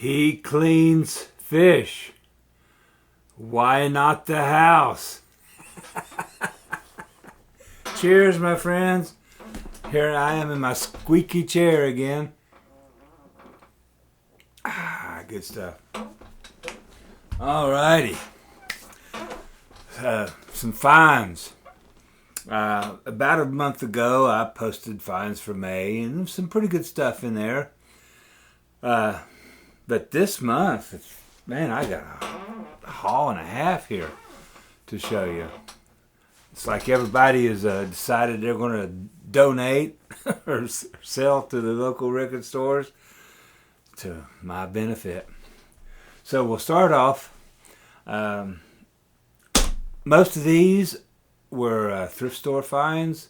He cleans fish. Why not the house? Cheers, my friends. Here I am in my squeaky chair again. Good stuff. Alrighty. Some finds. About a month ago, I posted finds for May, and some pretty good stuff in there. But this month, man, I got a haul and a half here to show you. It's like everybody has decided they're going to donate or sell to the local record stores to my benefit. So we'll start off. Most of these were thrift store finds,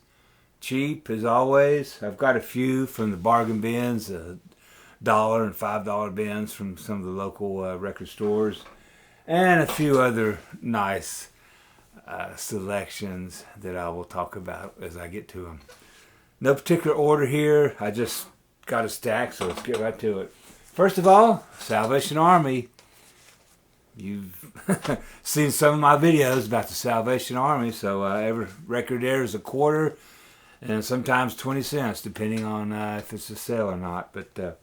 cheap as always. I've got a few from the bargain bins, $1 and $5 bins from some of the local record stores, and a few other nice selections that I will talk about as I get to them. No particular order here. I just got a stack, so let's get right to it. First of all, Salvation Army. You've seen some of my videos about the Salvation Army, so every record there is $0.25 and sometimes 20 cents, depending on if it's a sale or not. But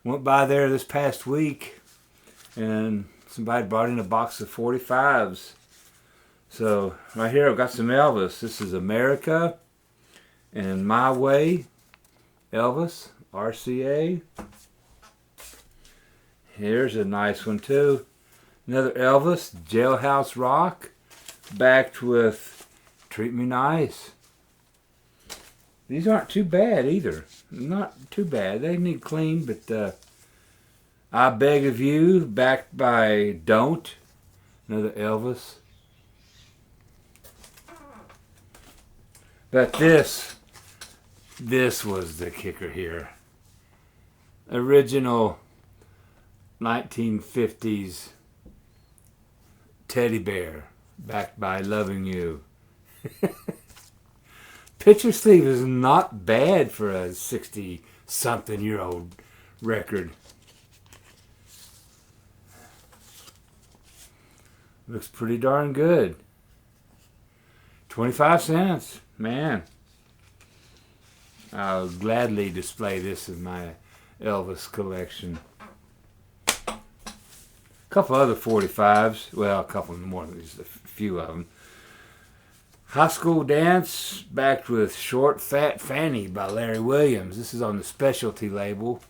went by there this past week, and somebody brought in a box of 45s. So right here I've got some Elvis. This is America and My Way, Elvis, RCA. Here's a nice one too. Another Elvis, Jailhouse Rock, backed with Treat Me Nice. These aren't too bad either. Not too bad. They need clean, but I Beg of You, backed by Don't. Another Elvis. But this was the kicker here. Original 1950s teddy bear, backed by Loving You. Picture sleeve is not bad for a 60-something-year-old record. Looks pretty darn good. 25 cents. Man, I'll gladly display this in my Elvis collection. A couple other 45s. Well, a couple more, just a few of them. High School Dance, backed with Short Fat Fanny by Larry Williams. This is on the specialty label.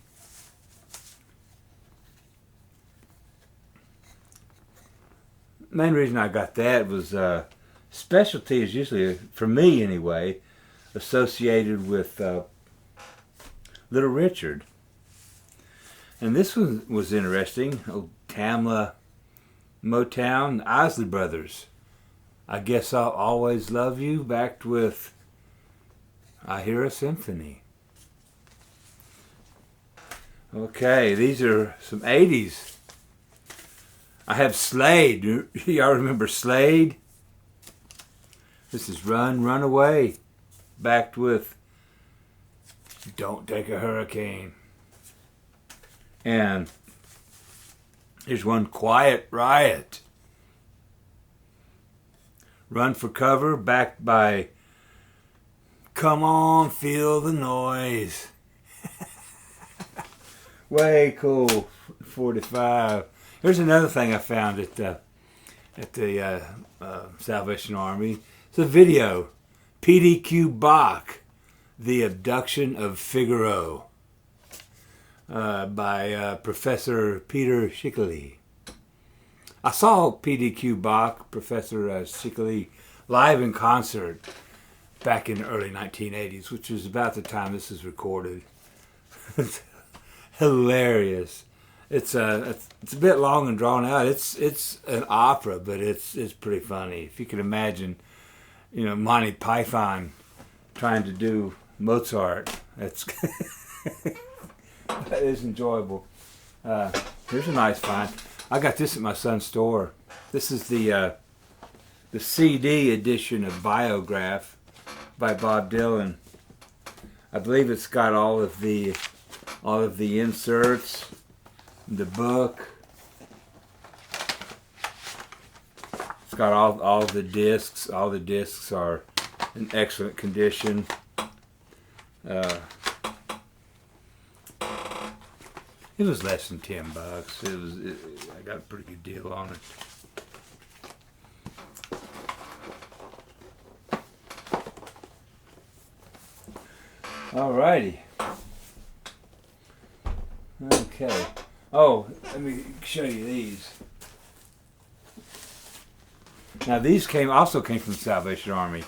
Main reason I got that was specialty is usually, for me anyway, associated with Little Richard. And this one was interesting. Oh, Tamla Motown, Isley Brothers. I Guess I'll Always Love You, backed with I Hear a Symphony. Okay, these are some 80s. I have Slade. Y'all remember Slade? This is Run, Run Away, backed with Don't Take a Hurricane. And here's one, Quiet Riot. Run for Cover, backed by Come On, Feel the Noise. Way cool, 45. Here's another thing I found at the Salvation Army. It's a video. PDQ Bach, The Abduction of Figaro, by Professor Peter Schickele. I saw PDQ Bach, Professor Schickele, live in concert back in the early 1980s, which is about the time this is recorded. It's hilarious. It's a bit long and drawn out. It's an opera, but it's pretty funny. If you can imagine, Monty Python trying to do Mozart, that is enjoyable. Here's a nice find. I got this at my son's store. This is the CD edition of Biograph by Bob Dylan. I believe it's got all of the inserts. The book. It's got all the discs. All the discs are in excellent condition. It was less than $10. I got a pretty good deal on it. Alrighty. Okay. Oh, let me show you these. Now these also came from the Salvation Army.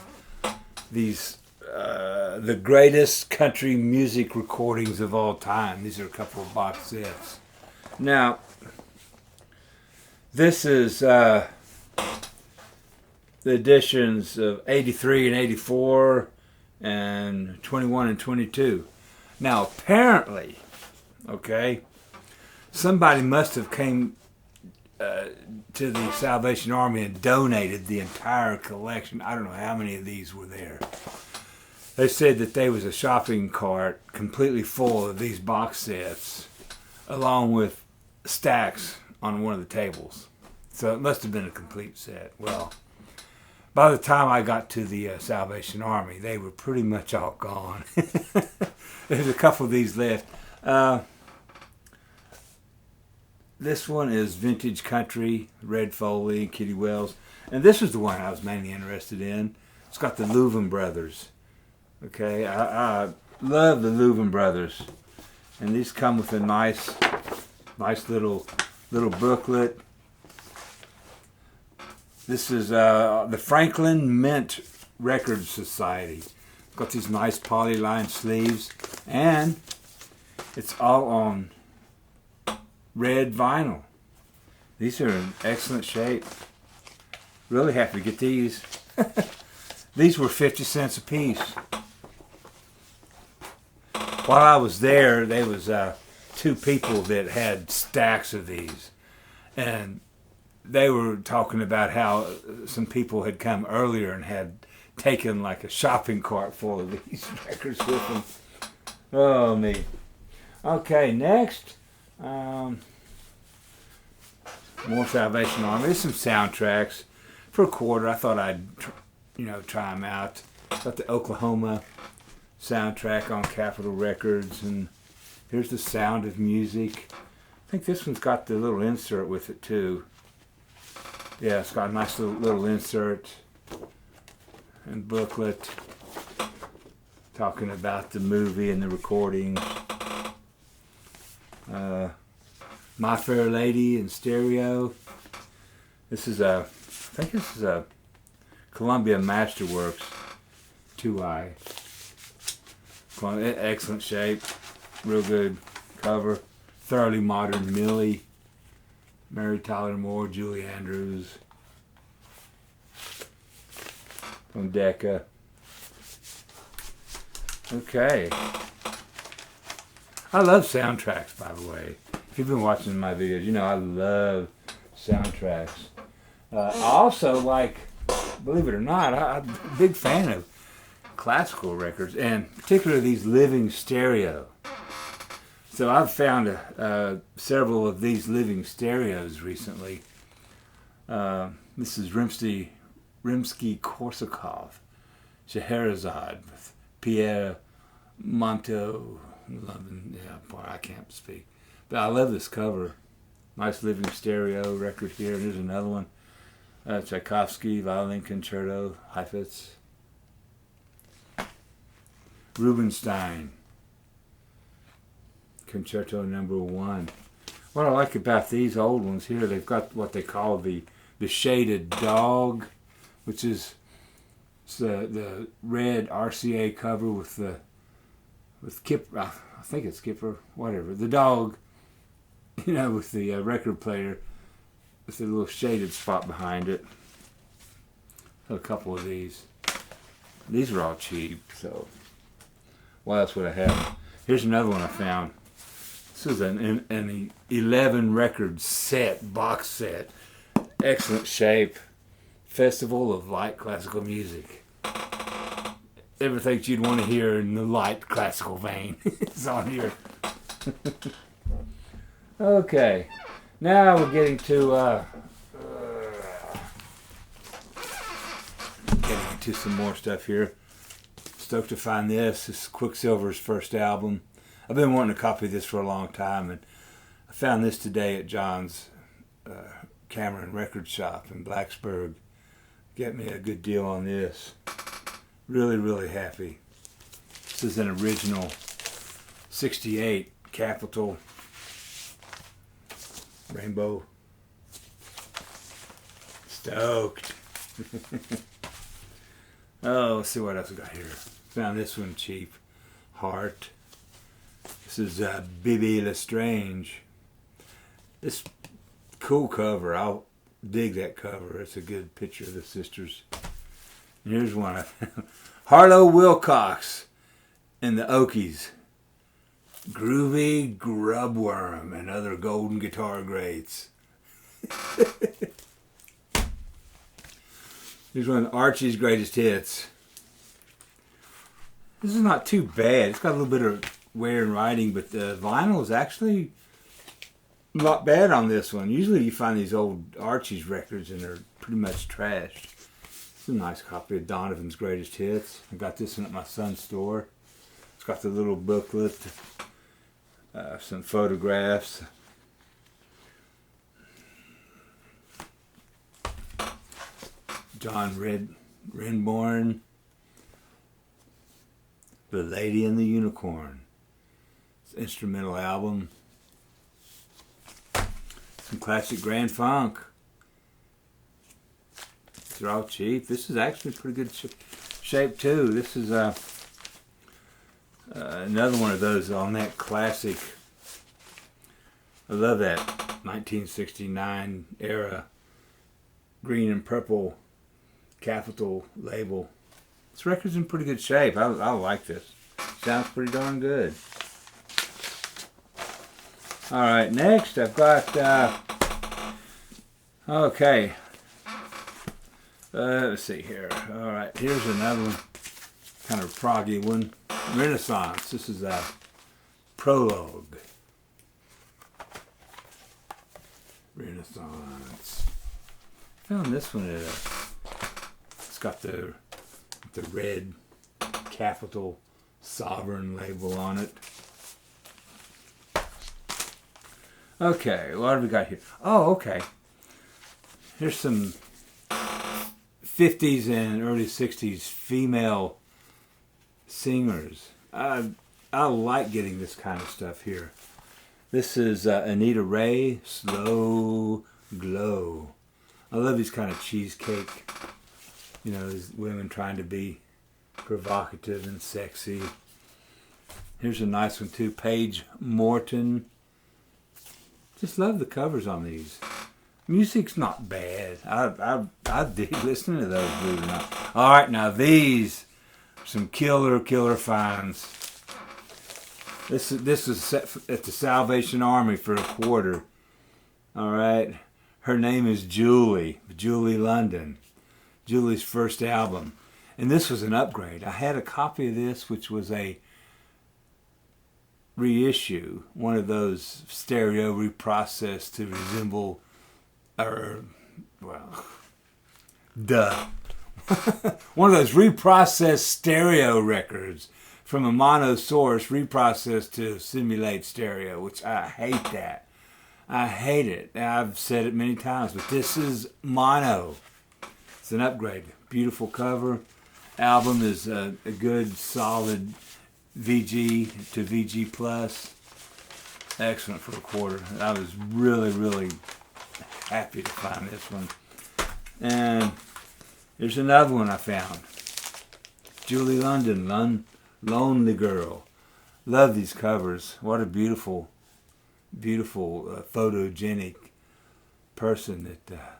These, the greatest country music recordings of all time. These are a couple of box sets. Now, this is the editions of 83 and 84 and 21 and 22. Now, apparently, okay, somebody must have came to the Salvation Army and donated the entire collection. I don't know how many of these were there. They said that there was a shopping cart completely full of these box sets, along with stacks on one of the tables. So it must have been a complete set. Well, by the time I got to the Salvation Army, they were pretty much all gone. There's a couple of these left. This one is Vintage Country, Red Foley, Kitty Wells. And this was the one I was mainly interested in. It's got the Louvin Brothers. Okay, I love the Louvin Brothers. And these come with a nice little booklet. This is the Franklin Mint Record Society. It's got these nice polyline sleeves. And it's all on red vinyl. These are in excellent shape. Really happy to get these. These were 50 cents a piece. While I was there was two people that had stacks of these. And they were talking about how some people had come earlier and had taken like a shopping cart full of these records with them. Oh, me. Okay, next. More Salvation Army. There's some soundtracks for a quarter. I thought I'd, try them out. Got the Oklahoma soundtrack on Capitol Records, and here's The Sound of Music. I think this one's got the little insert with it too. Yeah, it's got a nice little insert and booklet talking about the movie and the recording. My Fair Lady in stereo. This is I think this is a Columbia Masterworks 2i. Excellent shape, real good cover. Thoroughly Modern Millie, Mary Tyler Moore, Julie Andrews from Decca. Okay. I love soundtracks, by the way. If you've been watching my videos, you know I love soundtracks. I also like, believe it or not, I'm a big fan of classical records, and particularly these living stereo. So I've found several of these living stereos recently. This is Rimsky-Korsakov, Scheherazade with Pierre Monteau. I can't speak. But I love this cover. Nice living stereo record here. There's another one. Tchaikovsky, Violin Concerto, Heifetz. Rubinstein, Concerto Number 1. What I like about these old ones here, they've got what they call the shaded dog, which is the red RCA cover with Kipper, I think it's Kipper, whatever. The dog, with the record player with the little shaded spot behind it. A couple of these. These are all cheap, so what else would I have? Here's another one I found. This is an 11 record set, box set. Excellent shape. Festival of Light Classical Music. Everything you'd want to hear in the light classical vein is on here. Okay, now we're getting to some more stuff here. Stoked to find this. This is Quicksilver's first album. I've been wanting to copy this for a long time, and I found this today at John's Cameron Record Shop in Blacksburg. Get me a good deal on this. Really, really happy. This is an original 68 Capitol Rainbow. Stoked. Oh, let's see what else we got here. Found this one cheap. Heart. This is Bibi Lestrange. This cool cover. I'll dig that cover. It's a good picture of the sisters. And here's one. Harlow Wilcox and the Okies. Groovy Grubworm and other golden guitar greats. Here's one of Archie's greatest hits. This is not too bad. It's got a little bit of wear and writing, but the vinyl is actually not bad on this one. Usually you find these old Archie's records and they're pretty much trashed. It's a nice copy of Donovan's greatest hits. I got this one at my son's store. It's got the little booklet, some photographs. John Renborn, The Lady and the Unicorn. It's an instrumental album. Some classic Grand Funk. They're all cheap. This is actually pretty good shape too. This is another one of those on that classic. I love that 1969 era green and purple Capitol label. This record's in pretty good shape. I like this. Sounds pretty darn good. Alright, next I've got okay. Let's see here. Alright, here's another one. Kind of proggy one. Renaissance. This is a prologue. Renaissance. Found this one at it's got the red Capitol Sovereign label on it. Okay, what have we got here? Oh, okay. Here's some 50s and early 60s female singers. I like getting this kind of stuff here. This is Anita Ray, Slow Glow. I love these kind of cheesecake, you know, these women trying to be provocative and sexy. Here's a nice one too, Paige Morton. Just love the covers on these. Music's not bad. I dig listening to those, believe it or not. All right, now these are some killer finds. This was set at the Salvation Army for a quarter. All right, her name is Julie London. Julie's first album, and this was an upgrade. I had a copy of this, which was a reissue, one of those stereo reprocessed to resemble, one of those reprocessed stereo records from a mono source reprocessed to simulate stereo, which I hate that. I hate it. I've said it many times, but this is mono. It's an upgrade. Beautiful cover. Album is a good, solid VG to VG plus. Excellent for a quarter. I was really happy to find this one. And there's another one I found. Julie London, Lonely Girl. Love these covers. What a beautiful photogenic person that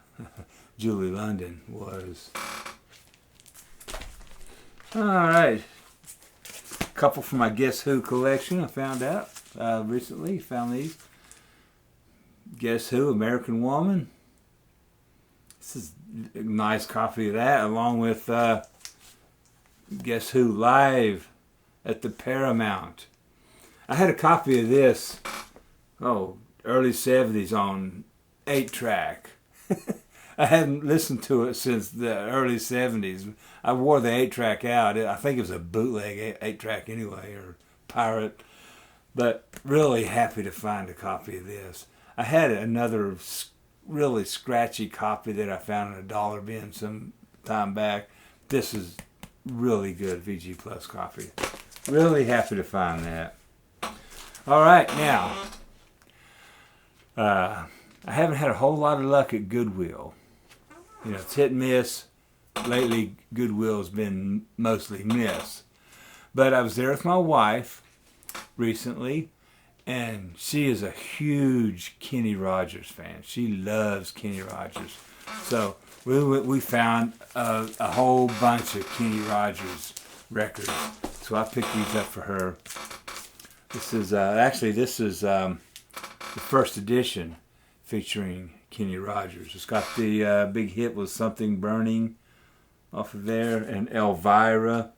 Julie London was. All right. Couple from my Guess Who collection. I found out recently. Found these. Guess Who, American Woman. This is a nice copy of that, along with Guess Who Live at the Paramount. I had a copy of this, early 70s on 8-track. I hadn't listened to it since the early 70s. I wore the 8-track out. I think it was a bootleg 8-track anyway, or pirate. But really happy to find a copy of this. I had another really scratchy copy that I found in a dollar bin some time back. This is really good VG Plus copy. Really happy to find that. All right, now, I haven't had a whole lot of luck at Goodwill. You know, it's hit and miss. Lately, Goodwill's been mostly miss. But I was there with my wife recently, and she is a huge Kenny Rogers fan. She loves Kenny Rogers. So we found a whole bunch of Kenny Rogers records. So I picked these up for her. This is the first edition featuring Kenny Rogers. It's got the big hit was Something Burning off of there, and Elvira.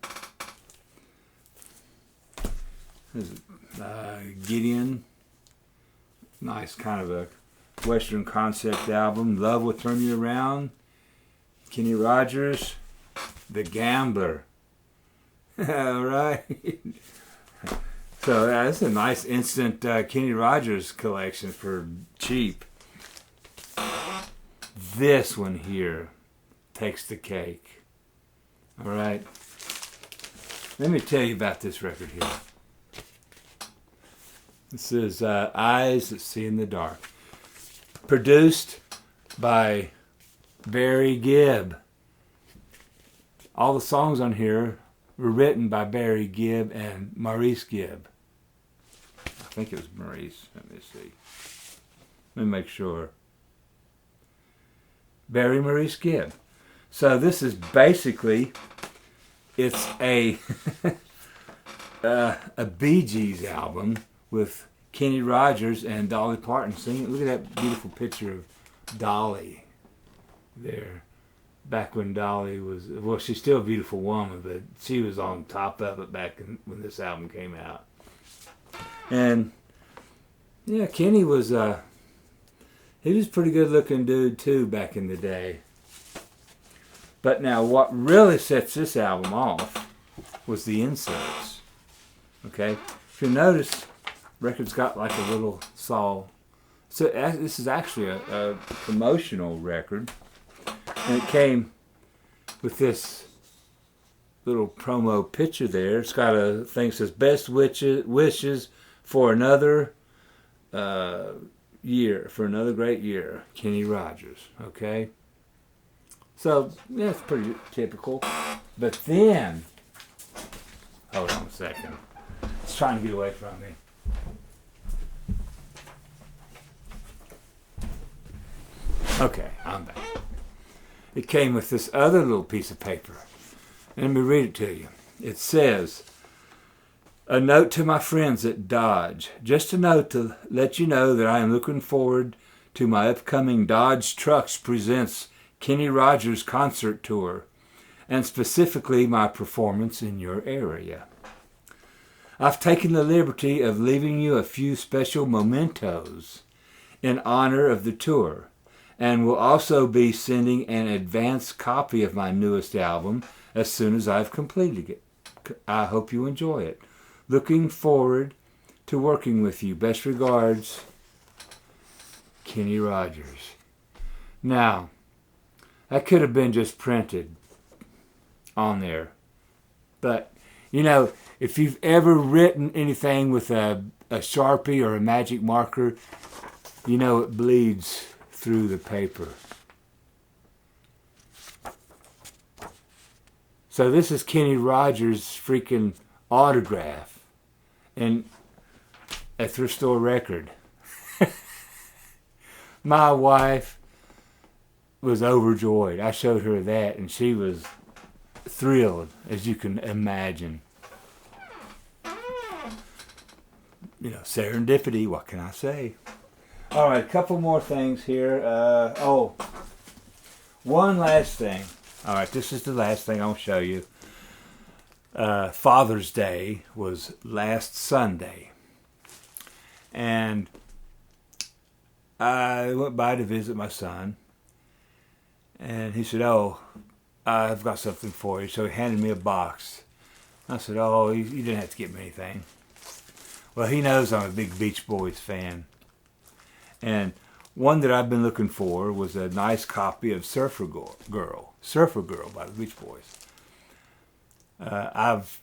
Gideon. Nice kind of a Western concept album. Love Will Turn You Around. Kenny Rogers. The Gambler. All right. So that's a nice instant Kenny Rogers collection for cheap. This one here takes the cake. All right. Let me tell you about this record here. This is Eyes That See in the Dark. Produced by Barry Gibb. All the songs on here were written by Barry Gibb and Maurice Gibb. I think it was Maurice. Let me see. Let me make sure. Barry Maurice Gibb. So this is basically, it's a a Bee Gees album with Kenny Rogers and Dolly Parton singing. Look at that beautiful picture of Dolly there. Back when Dolly was, well, she's still a beautiful woman, but she was on top of it back when this album came out. And yeah, Kenny was he was a pretty good looking dude too back in the day. But now what really sets this album off was the inserts. Okay, if you notice, record's got like a little saw. So this is actually a promotional record. And it came with this little promo picture there. It's got a thing that says, "Best wishes for another year, for another great year, Kenny Rogers." Okay? So, yeah, it's pretty typical. But then, hold on a second. It's trying to get away from me. Okay, I'm back. It came with this other little piece of paper. And let me read it to you. It says, "A note to my friends at Dodge. Just a note to let you know that I am looking forward to my upcoming Dodge Trucks Presents Kenny Rogers concert tour, and specifically my performance in your area. I've taken the liberty of leaving you a few special mementos in honor of the tour, and will also be sending an advance copy of my newest album as soon as I've completed it. I hope you enjoy it. Looking forward to working with you. Best regards, Kenny Rogers." Now, that could have been just printed on there. But, you know, if you've ever written anything with a Sharpie or a magic marker, you know it bleeds through the paper. So this is Kenny Rogers' freaking autograph and a thrift store record. My wife was overjoyed. I showed her that and she was thrilled, as you can imagine. You know, serendipity, what can I say? All right, a couple more things here. One last thing. All right, this is the last thing I'll show you. Father's Day was last Sunday. And I went by to visit my son, and he said, "Oh, I've got something for you." So he handed me a box. I said, "Oh, you didn't have to get me anything." Well, he knows I'm a big Beach Boys fan. And one that I've been looking for was a nice copy of Surfer Girl by the Beach Boys. I've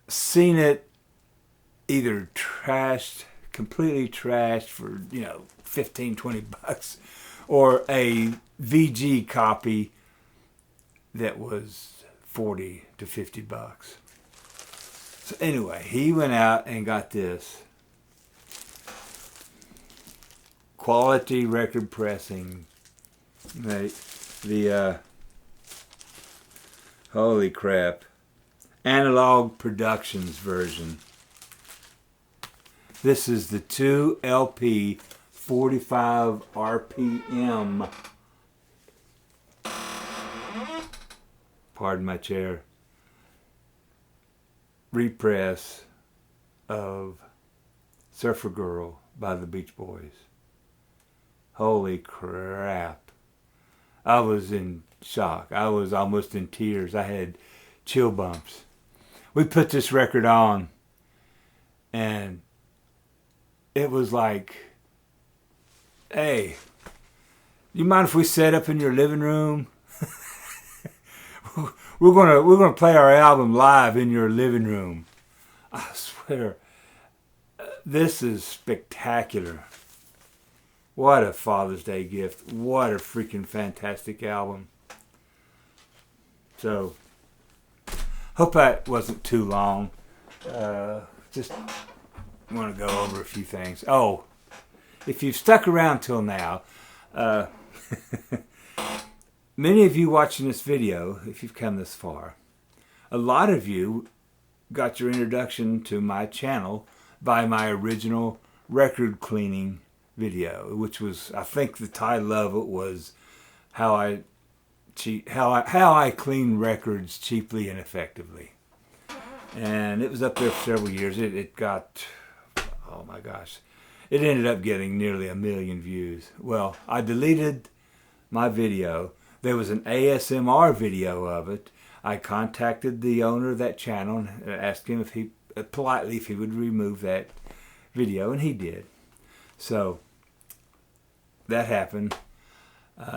seen it either completely trashed for, $15-20, or a VG copy that was $40 to $50. So anyway, he went out and got this quality record pressing. The holy crap, Analog Productions version. This is the 2 LP 45 RPM. Pardon my chair. Repress of Surfer Girl by the Beach Boys. Holy crap. I was in shock. I was almost in tears. I had chill bumps. We put this record on, and it was like, "Hey, you mind if we set up in your living room? We're gonna play our album live in your living room." I swear, this is spectacular. What a Father's Day gift. What a freaking fantastic album. So, hope that wasn't too long. Just want to go over a few things. Oh, if you've stuck around till now, many of you watching this video, if you've come this far, a lot of you got your introduction to my channel by my original record cleaning video, which was, I think the title of it was how I clean records cheaply and effectively. And it was up there for several years. It got, oh my gosh, it ended up getting nearly 1 million views. Well, I deleted my video. There was an ASMR video of it. I contacted the owner of that channel and asked him if he would remove that video, and he did. So that happened.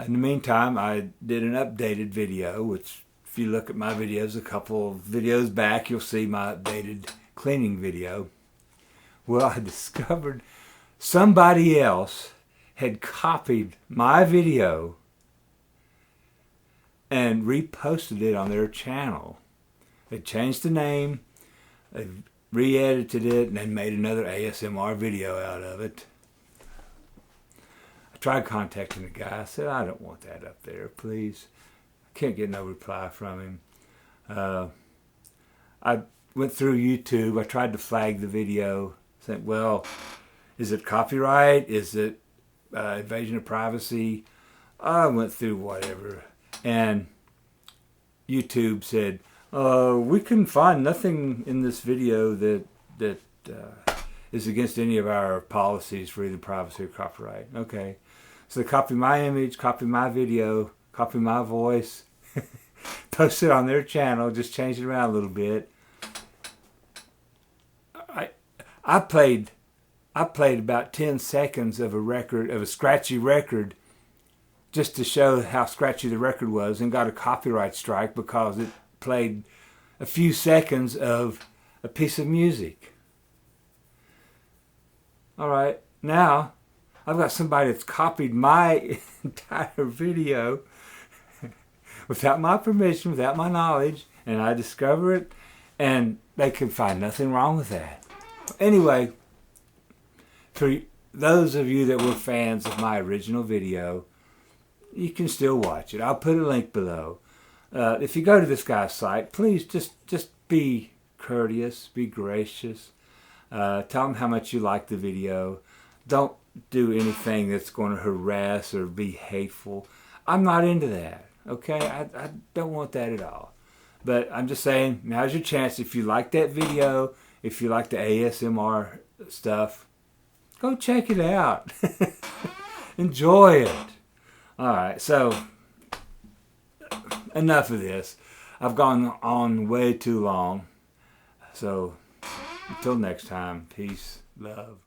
In the meantime, I did an updated video, which if you look at my videos, a couple of videos back, you'll see my updated cleaning video. Well, I discovered somebody else had copied my video and reposted it on their channel. They changed the name, they re-edited it, and then made another ASMR video out of it. I tried contacting the guy. I said, "I don't want that up there, please." I can't get no reply from him. I went through YouTube. I tried to flag the video. Said, "Well, is it copyright? Is it invasion of privacy?" I went through whatever. And YouTube said, "We can find nothing in this video that is against any of our policies for either privacy or copyright." Okay. So they copy my image, copy my video, copy my voice, post it on their channel, just change it around a little bit. I played about 10 seconds of a scratchy record, just to show how scratchy the record was, and got a copyright strike because it played a few seconds of a piece of music. All right, now I've got somebody that's copied my entire video without my permission, without my knowledge, and I discover it, and they can find nothing wrong with that. Anyway, for those of you that were fans of my original video, you can still watch it. I'll put a link below. If you go to this guy's site, please just be courteous, be gracious. Tell him how much you like the video. Don't do anything that's going to harass or be hateful. I'm not into that, okay? I don't want that at all. But I'm just saying, now's your chance. If you like that video, if you like the ASMR stuff, go check it out. Enjoy it. All right, so enough of this. I've gone on way too long. So until next time, peace, love.